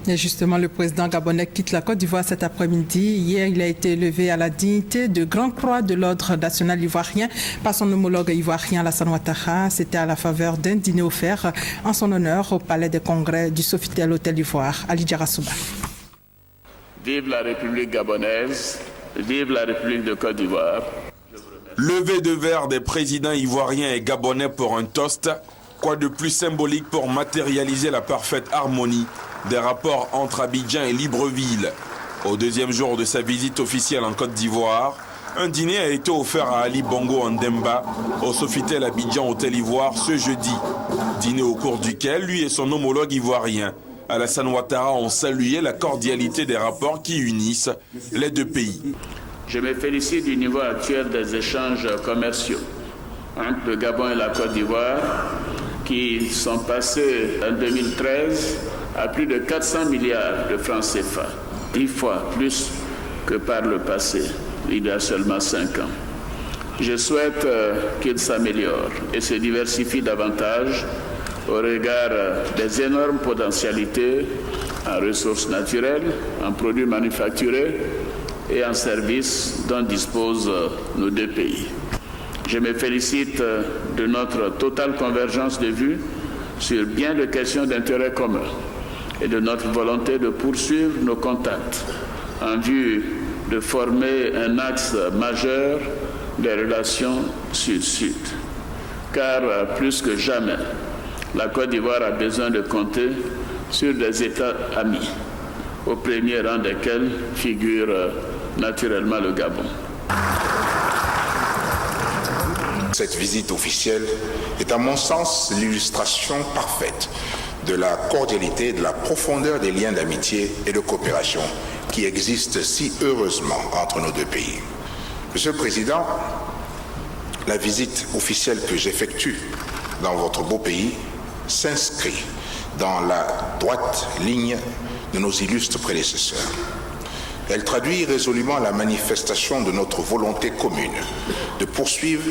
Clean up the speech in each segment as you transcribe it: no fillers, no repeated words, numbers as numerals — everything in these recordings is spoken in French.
Et justement, le président gabonais quitte la Côte d'Ivoire cet après-midi. Hier, il a été élevé à la dignité de Grand Croix de l'Ordre national ivoirien par son homologue ivoirien Alassane Ouattara. C'était à la faveur d'un dîner offert en son honneur au Palais des Congrès du Sofitel Hôtel d'Ivoire. Ali Djarasouba. Vive la République gabonaise, vive la République de Côte d'Ivoire. Levée de verre des présidents ivoiriens et gabonais pour un toast. Quoi de plus symbolique pour matérialiser la parfaite harmonie des rapports entre Abidjan et Libreville. Au deuxième jour de sa visite officielle en Côte d'Ivoire, un dîner a été offert à Ali Bongo Ndemba au Sofitel Abidjan Hôtel Ivoire ce jeudi. Dîner au cours duquel lui et son homologue ivoirien Alassane Ouattara ont salué la cordialité des rapports qui unissent les deux pays. Je me félicite du niveau actuel des échanges commerciaux entre le Gabon et la Côte d'Ivoire qui sont passés en 2013 à plus de 400 milliards de francs CFA, 10 fois plus que par le passé, il y a seulement 5 ans. Je souhaite qu'ils s'améliorent et se diversifient davantage au regard des énormes potentialités en ressources naturelles, en produits manufacturés et en services dont disposent nos deux pays. Je me félicite de notre totale convergence de vues sur bien des questions d'intérêt commun et de notre volonté de poursuivre nos contacts en vue de former un axe majeur des relations sud-sud. Car plus que jamais, la Côte d'Ivoire a besoin de compter sur des États amis, au premier rang desquels figure naturellement le Gabon. Cette visite officielle est à mon sens l'illustration parfaite de la cordialité et de la profondeur des liens d'amitié et de coopération qui existent si heureusement entre nos deux pays. Monsieur le Président, la visite officielle que j'effectue dans votre beau pays s'inscrit dans la droite ligne de nos illustres prédécesseurs. Elle traduit résolument la manifestation de notre volonté commune de poursuivre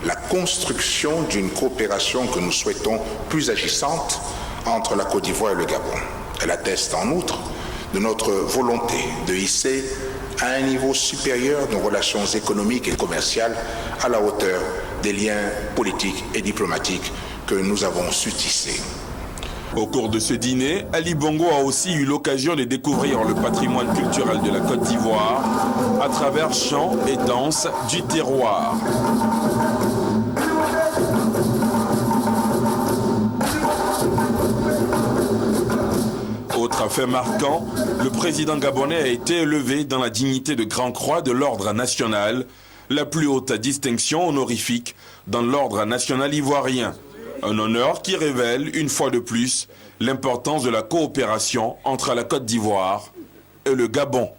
la construction d'une coopération que nous souhaitons plus agissante entre la Côte d'Ivoire et le Gabon. Elle atteste en outre de notre volonté de hisser à un niveau supérieur nos relations économiques et commerciales à la hauteur des liens politiques et diplomatiques que nous avons su tisser. Au cours de ce dîner, Ali Bongo a aussi eu l'occasion de découvrir le patrimoine culturel de la Côte d'Ivoire à travers chants et danses du terroir. Autre fait marquant, le président gabonais a été élevé dans la dignité de Grand Croix de l'Ordre national, la plus haute distinction honorifique dans l'Ordre national ivoirien. Un honneur qui révèle, une fois de plus, l'importance de la coopération entre la Côte d'Ivoire et le Gabon.